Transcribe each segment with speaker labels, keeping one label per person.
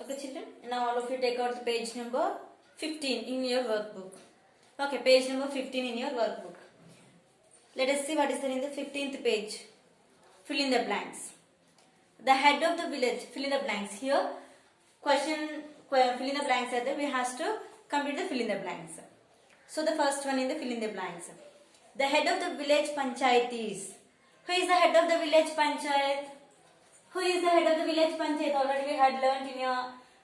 Speaker 1: Okay, children. Now all of you take out the page number 15 in your workbook. Okay, page number 15 in your workbook. Let us see what is there in the 15th page. Fill in the blanks. The head of the village. Fill in the blanks. Here, fill in the blanks are there. We have to complete the fill in the blanks. So the first one in the fill in the blanks. The head of the village panchayat is. Who is the head of the village panchayat? Who is the head of the village panchayat? Already we had learnt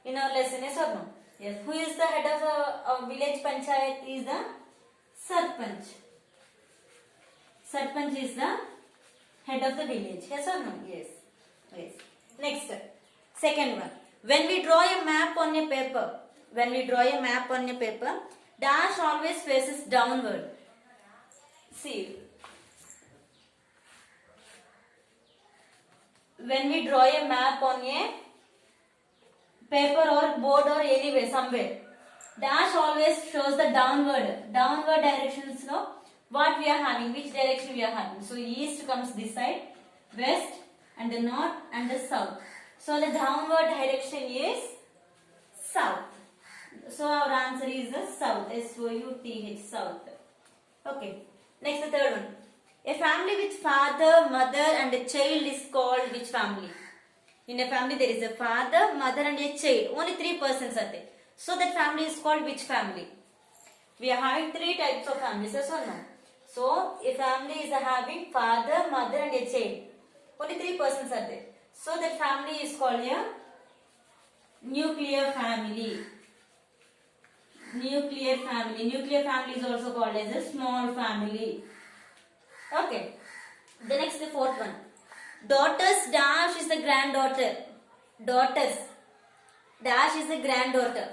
Speaker 1: in our lesson, yes or no? Yes. Who is the head of the village panchayat? Is the sarpanch. Sarpanch is the head of the village. Yes or no? Yes. Yes. Next, second one. When we draw a map on a paper, dash always faces downward. See. When we draw a map on a paper or board or anywhere, somewhere, dash always shows the downward directions. No, what we are having, which direction we are having. So east comes this side, west and the north and the south. So the downward direction is south. So our answer is the south. S-O-U-T-H, south. Okay. Next, the third one. A family with father, mother and a child is called which family? In a family there is a father, mother and a child. Only 3 persons are there. So that family is called which family? We are having 3 types of families, yes or no? So a family is having father, mother and a child. Only 3 persons are there. So that family is called a nuclear family. Nuclear family. Nuclear family is also called as a small family. Okay. The next, the fourth one. Daughter's dash is the granddaughter. Daughter's dash is the granddaughter.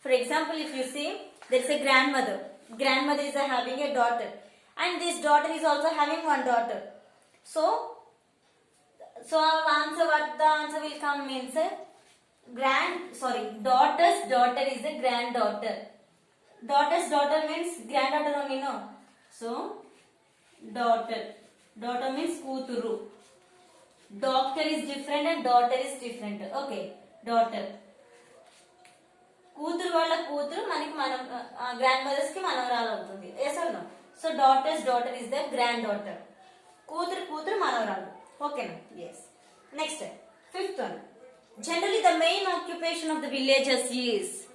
Speaker 1: For example, if you see, there is a grandmother. Grandmother is having a daughter. And this daughter is also having one daughter. So our answer, what the answer will come means, daughter's daughter is a granddaughter. Daughter's daughter means granddaughter only, no? So, daughter. Daughter means kuturu. Doctor is different and daughter is different. Okay, daughter. Kuturu valla kuturu manaki manam grandmothers ki manavaralu avutundi. Yes or no? So daughter's daughter is the granddaughter. Kuturu manavaralu. Okay, no? Yes. Next, fifth one. Generally, the main occupation of the villagers is.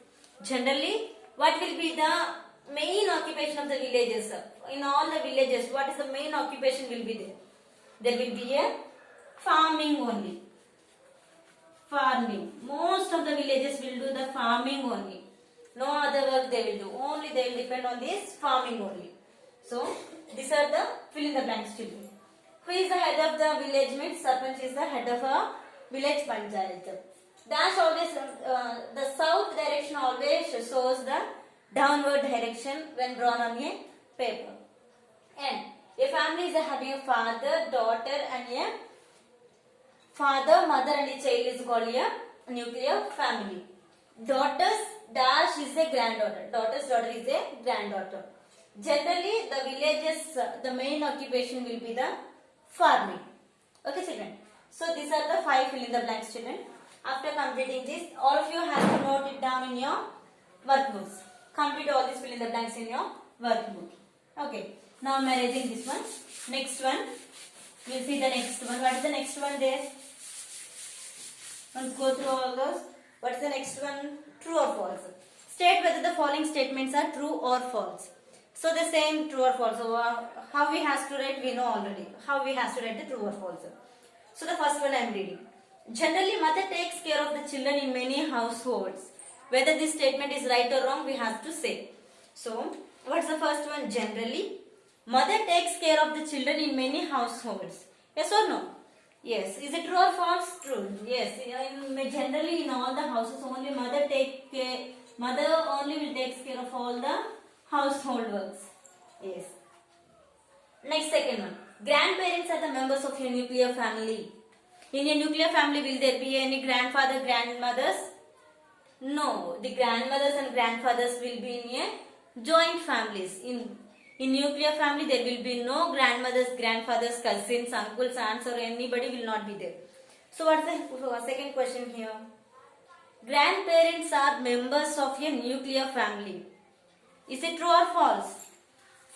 Speaker 1: Generally, what will be the main occupation of the villagers? In all the villages, what is the main occupation will be there? There will be a farming only. Farming. Most of the villages will do the farming only. No other work they will do. Only they will depend on this farming only. So, these are the fill in the blanks children. Who is the head of the village means Sarpanch is the head of a village panchayat. Dash always, the south direction always shows the downward direction when drawn on a paper. And a family is having a father, daughter and a father, mother and a child is called a nuclear family. Daughter's dash is a granddaughter. Daughter's daughter is a granddaughter. Generally, the villages, the main occupation will be the farming. Okay, children. So, these are the 5 fill in the blanks, children. After completing this, all of you have to note it down in your workbooks. Complete all these fill in the blanks in your workbook. Okay. Now, I am arranging this one. Next one. We will see the next one. What is the next one there? Let's go through all those. What is the next one? True or false? State whether the following statements are true or false. So the same true or false. So how we have to write, we know already. How we have to write the true or false. So the first one I am reading. Generally, mother takes care of the children in many households. Whether this statement is right or wrong, we have to say. So, what's the first one? Generally, mother takes care of the children in many households. Yes or no? Yes. Is it true or false? True. Yes. Generally, in all the houses, only mother only will take care of all the household works. Yes. Next, second one. Grandparents are the members of your nuclear family. In a nuclear family, will there be any grandfather, grandmothers? No. The grandmothers and grandfathers will be in a joint families. In nuclear family, there will be no grandmothers, grandfathers, cousins, uncles, aunts or anybody will not be there. So, what's the second question here? Grandparents are members of a nuclear family. Is it true or false?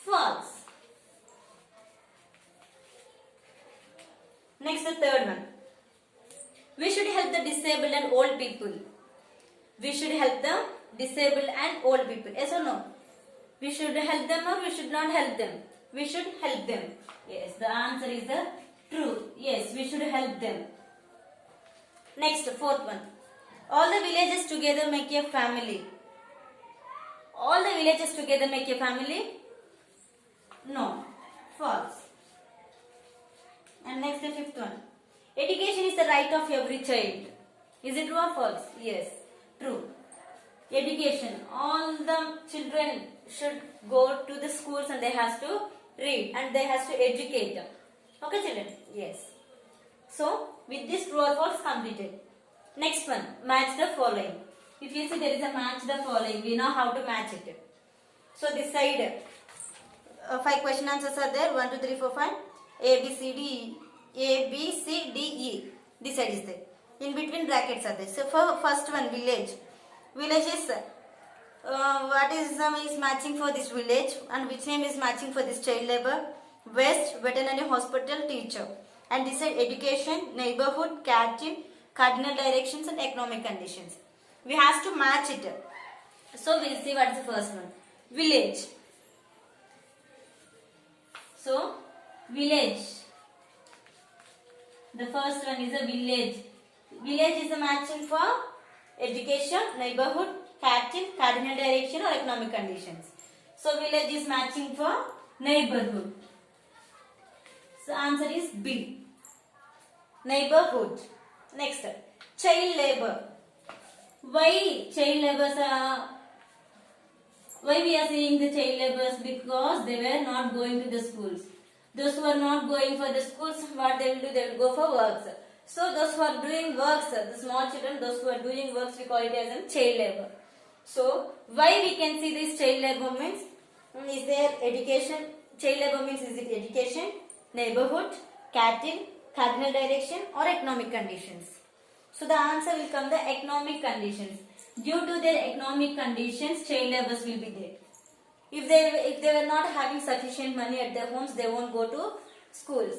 Speaker 1: False. Next, the third one. We should help the disabled and old people. We should help the disabled and old people. Yes or no? We should help them or we should not help them? We should help them. Yes, the answer is the true. Yes, we should help them. Next, fourth one. All the villages together make a family. All the villages together make a family? No. False. And next, the fifth one. Education is the right of every child. Is it true or false? Yes. True. Education. All the children should go to the schools and they have to read and they have to educate them. Okay, children? Yes. So, with this true or false completed. Next one. Match the following. If you see there is a match the following, we know how to match it. So, this side, 5 question answers are there. 1, 2, 3, 4, 5. A, B, C, D, E. A, B, C, D, E. This side is there. In between brackets are there. So, for first one, village. Village is, what is matching for this village and which name is matching for this child labor? West, veterinary hospital, teacher. And this side, education, neighborhood, catching, cardinal directions and economic conditions. We have to match it. So, we will see what is the first one. Village. So, village. The first one is a village. Village is a matching for education, neighborhood, catching, cardinal direction or economic conditions. So, village is matching for neighborhood. So, answer is B. Neighborhood. Next, child labor. Why child laborers are? Why we are saying the child laborers? Because they were not going to the schools. Those who are not going for the schools, what they will do? They will go for works. So those who are doing works, the small children, those who are doing works, we call it as a child labor. So why we can see this child labor means? Is there education? Child labor means is it education, neighborhood, cattle, cardinal direction or economic conditions? So the answer will come the economic conditions. Due to their economic conditions, child laborers will be there. If they were not having sufficient money at their homes, they won't go to schools.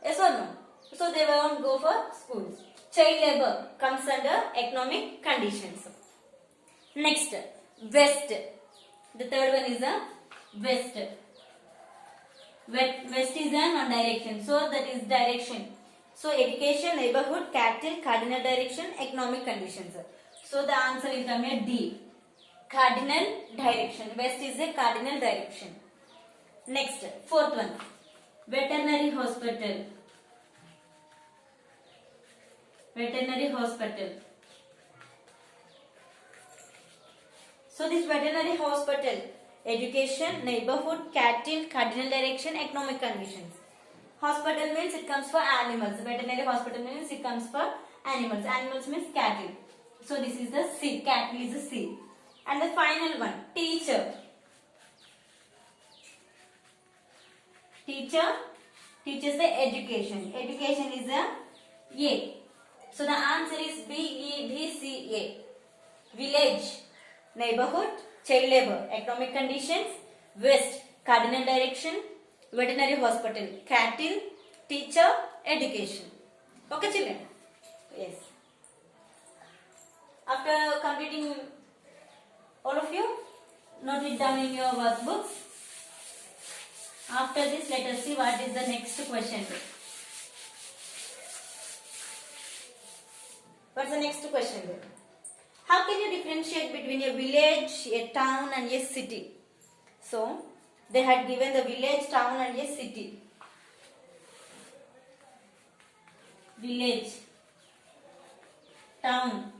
Speaker 1: Yes or no? So they won't go for schools. Child labor comes under economic conditions. Next, west. The third one is the west. West is a non-direction. So that is direction. So education, neighborhood, cattle, cardinal direction, economic conditions. So the answer will come here D. Cardinal direction. West is a cardinal direction. Next, fourth one. Veterinary hospital. Veterinary hospital. So this veterinary hospital, education, neighborhood, cattle, cardinal direction, economic conditions. Hospital means it comes for animals. Veterinary hospital means it comes for animals. Animals means cattle. So this is the C. Cattle is the C. And the final one, teacher. Teacher teaches the education. Education is a A. So the answer is B, E, B, C, A. Village, neighborhood, child labor, economic conditions, west, cardinal direction, veterinary hospital, cattle, teacher, education. Okay, children? Yes. After completing all of you, note it down in your workbooks. After this, let us see what is the next question. What's the next question there? How can you differentiate between a village, a town and a city? So, they had given the village, town and a city. Village, town,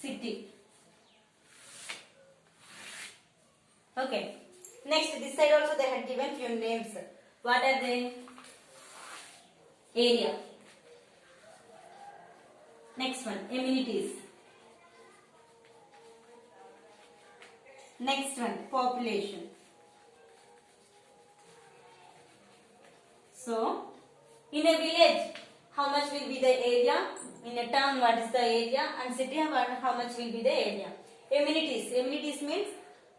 Speaker 1: city. Okay. Next, this side also they had given few names. What are they? Area. Next one, amenities. Next one, population. So, in a village, how much will be the area? In a town, what is the area, and city, how much will be the area. Amenities. Amenities means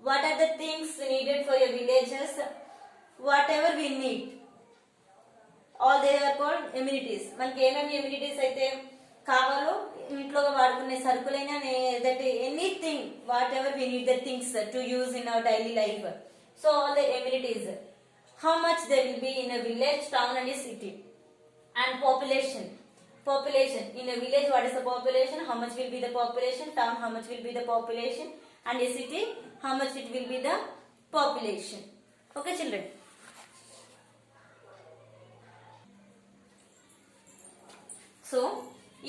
Speaker 1: what are the things needed for your villages, whatever we need. All they are called amenities. మనకి ఏమేమి amenities అయితే కావాలో ఇంట్లో వాడుకునే సరుకులైనా that anything whatever we need the things to use in our daily life. So all the amenities. How much there will be in a village, town and a city. And population. Population. In a village, what is the population? How much will be the population? Town, how much will be the population? And a city, how much it will be the population. Okay, children. So,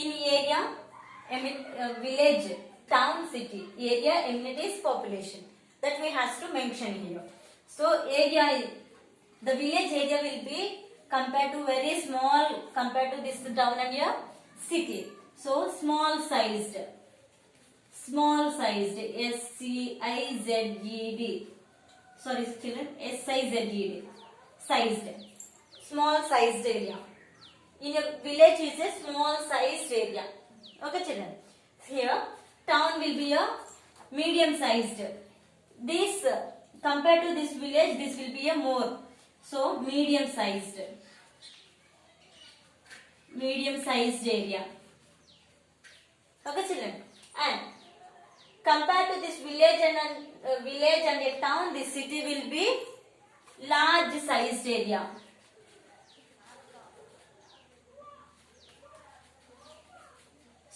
Speaker 1: in area, village, town, city, area, amenities, population. That we have to mention here. So, area, the village area will be compared to very small compared to this town and your city. So, small sized, S-C-I-Z-E-D. Sorry, children, S-I-Z-E-D. Sized, small sized area. In a village is a small sized area. Okay, children. Here, town will be a medium sized. This compared to this village, this will be a more. So, medium sized area. Okay, children. And compared to this village and a town, this city will be large sized area.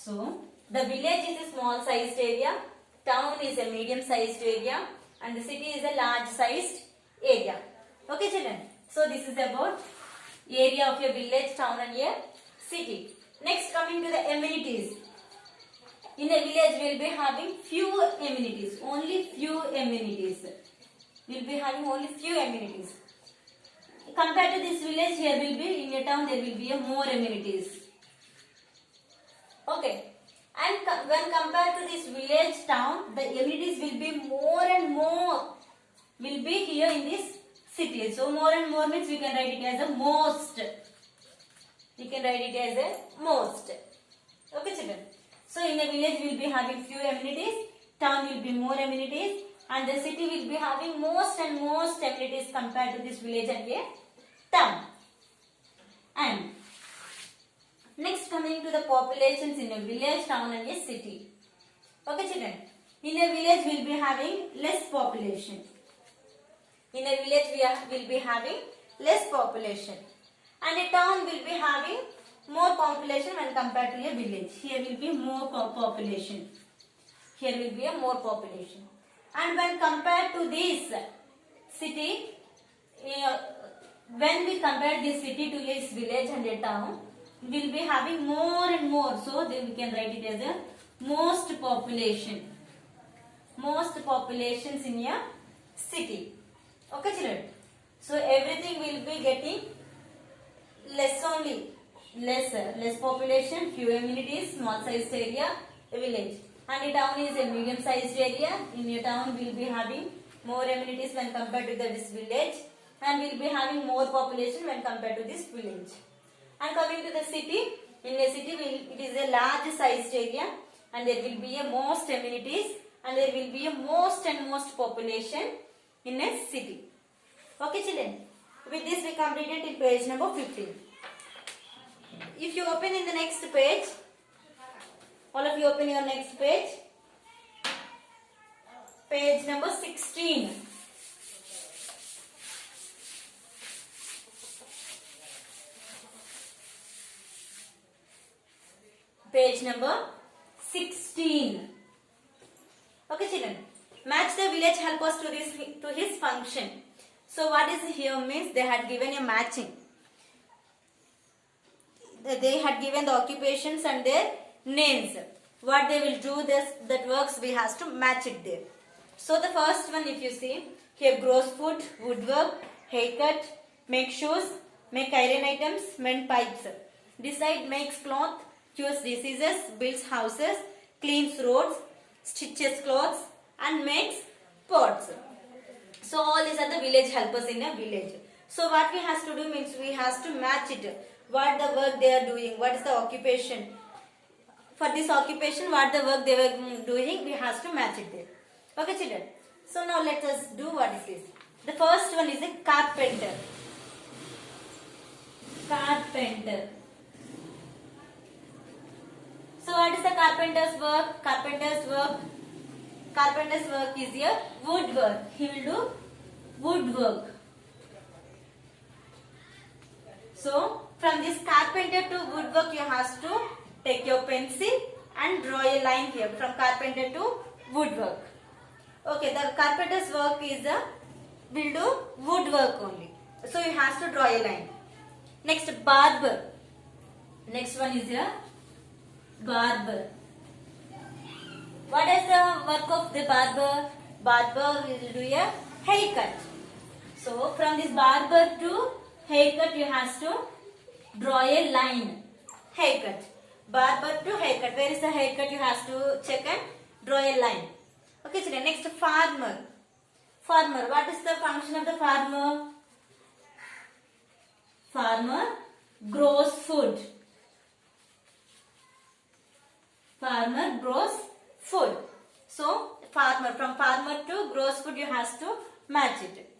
Speaker 1: So, the village is a small sized area, town is a medium sized area, and the city is a large sized area. Okay, children. So, this is about area of your village, town and your city. Next, coming to the amenities. In a village, we will be having few amenities, only few amenities. We will be having only few amenities. Compared to this village, here will be, in a town, there will be a more amenities. Okay, and when compared to this village, town, the amenities will be more and more will be here in this city. So more and more means we can write it as a most. We can write it as a most. Okay, children. So in a village we will be having few amenities, town will be more amenities, and the city will be having most and most amenities compared to this village and a town. And next, coming to the populations in a village, town and a city. Okay, children. In a village, we will be having less population. In a village, we will be having less population. And a town will be having more population when compared to a village. Here will be more population. Here will be a more population. And when compared to this city, when we compare this city to this village and a town, we will be having more and more. So, then we can write it as a most population. Most populations in a city. Okay, children. So, everything will be getting less only. Less population, few amenities, small sized area, a village. And a town is a medium sized area. In a town, we will be having more amenities when compared to this village. And we will be having more population when compared to this village. And coming to the city, in a city it is a large sized area, and there will be a most amenities, and there will be a most and most population in a city. Okay, children. With this we completed till page number 15. If you open in the next page, all of you open your next page. Page number 16. Page number 16. Okay, children. Match the village helpers to his function. So what is here means they had given a matching. They had given the occupations and their names. What they will do, that works, we have to match it there. So the first one, if you see, here grows food, woodwork, haircut, make shoes, make iron items, mend pipes. Decide, makes cloth, cures diseases, builds houses, cleans roads, stitches clothes, and makes pots. So all these are the village helpers in a village. So what we have to do means we have to match it. What the work they are doing, what is the occupation. for this occupation, what the work they were doing, we have to match it there. Okay, children. So now let us do what is this. The first one is a carpenter. Carpenter. So what is the carpenter's work? Carpenter's work is a woodwork. He will do woodwork. So from this carpenter to woodwork, you have to take your pencil and draw a line here from carpenter to woodwork. Okay, the carpenter's work is will do woodwork only. So you have to draw a line. Next, barber. Next one is a barber. What is the work of the barber? Barber will do a haircut. So from this barber to haircut, you have to draw a line. Haircut. Barber to haircut. Where is the haircut? You have to check and draw a line. Okay, children. Next, farmer. Farmer. What is the function of the farmer? Farmer grows food. Farmer grows food. So, farmer. From farmer to grows food, you have to match it.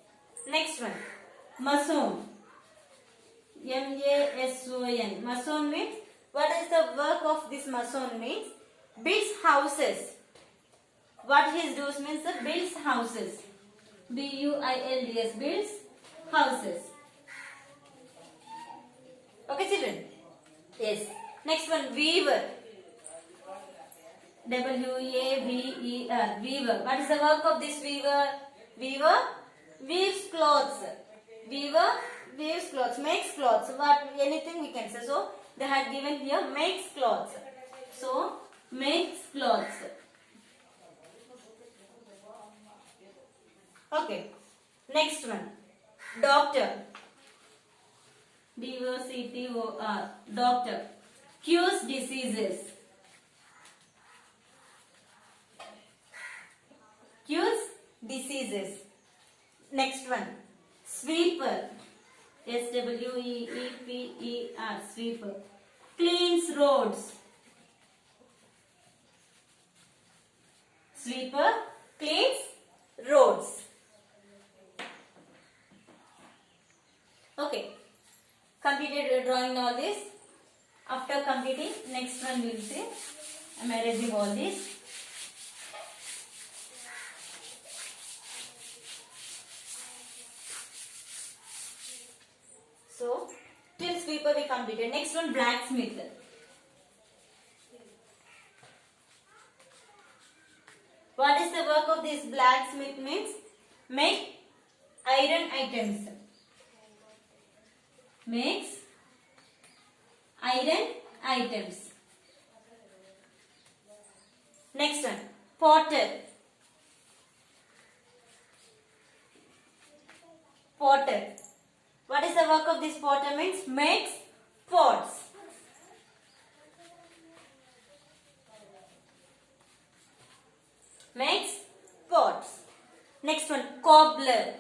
Speaker 1: Next one. Mason. M-A-S-O-N. Mason means, what is the work of this mason means? Builds houses. What he does means builds houses. B-U-I-L-D-S. Builds houses. Okay, children? Yes. Next one, weaver. W-A-V-E-R. Weaver. What is the work of this weaver? Weaver weaves clothes. Weaver weaves clothes, makes clothes. What, anything we can say. So, they had given here makes clothes. So, makes clothes. Okay. Next one. Doctor. D-O-C-T-O-R. Doctor. Cures diseases. Cures diseases. Next one. Sweeper. S-W-E-E-P-E-R. Sweeper. Cleans roads. Sweeper cleans roads. Okay. Completed drawing all this. After completing, next one we will see. I am arranging all this. So, till sweeper we completed. Next one, blacksmith. What is the work of this blacksmith means? Make iron items. Makes iron items. Next one, potter. Potter. What is the work of this potter means? Makes pots. Makes pots. Next one, cobbler.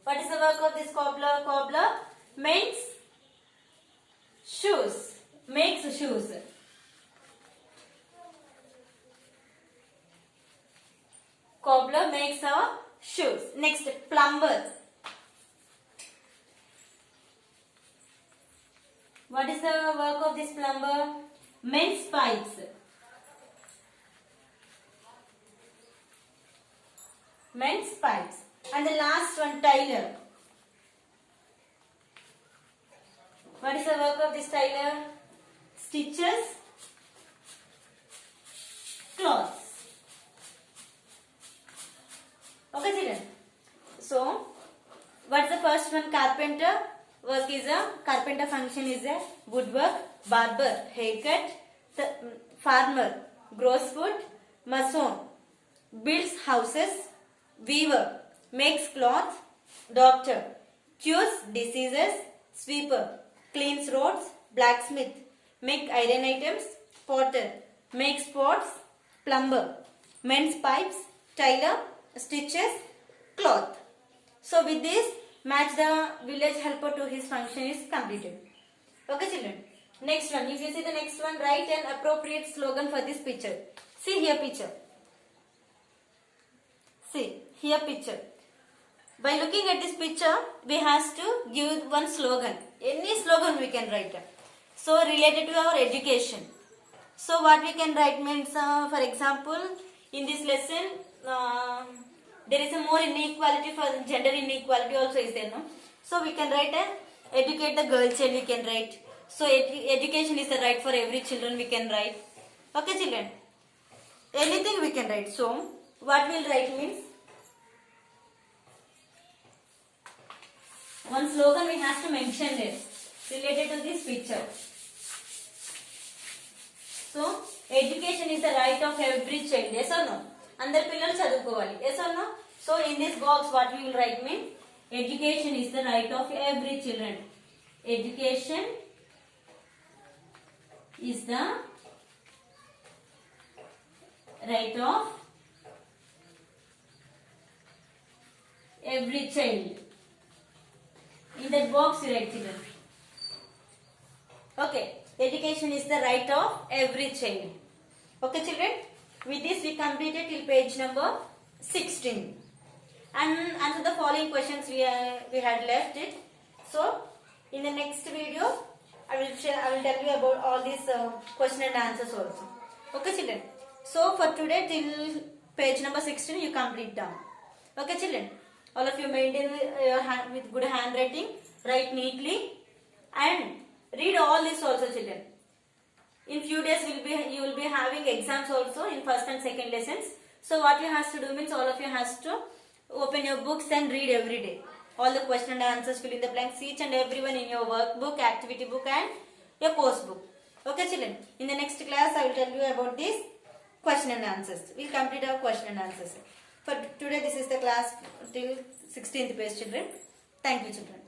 Speaker 1: What is the work of this cobbler? Cobbler makes shoes. Makes shoes. Cobbler makes our shoes. Next, plumber. What is the work of this plumber? Mends pipes. Mends pipes. And the last one, tailor. What is the work of this tailor? Stitches cloths. Okay, children. So, what's the first one? Carpenter. Work is a carpenter function is a woodwork. Barber, haircut. Farmer, grows food. Mason, builds houses. Weaver, makes cloth. Doctor, cures diseases. Sweeper, cleans roads. Blacksmith, make iron items. Potter, makes pots. Plumber, mends pipes. Tailor, stitches cloth. So with this, match the village helper to his function is completed. Okay children. Next one, if you see the next one, write an appropriate slogan for this picture. See here picture. See here picture. By looking at this picture, we have to give one slogan. Any slogan we can write. So related to our education. So what we can write means, for example, in this lesson, there is a more inequality for gender inequality also is there, no? So we can write educate the girl child, we can write. So education is the right for every children, we can write. Okay children, anything we can write. So what we'll write means, one slogan we have to mention there related to this picture. So education is the right of every child, yes or no? Andaru pillalu chadukovali, yes or no? So in this box what we will write mean, education is the right of every children. Education is the right of every child. In that box you write children. Okay, education is the right of every child. Okay children, with this we completed till page number 16 and answer the following questions we had left it. So in the next video I will tell you about all these question and answers also. Okay children, so for today till page number 16 you complete down. Okay children, all of you maintain your hand with good handwriting, write neatly and read all this also children. In few days you will be having exams also in first and second lessons. So what you have to do means, all of you has to open your books and read every day. All the question and answers, fill in the blanks, each and everyone in your workbook, activity book and your course book. Okay children, in the next class I will tell you about this question and answers. We will complete our question and answers. For today this is the class till 16th page children. Thank you children.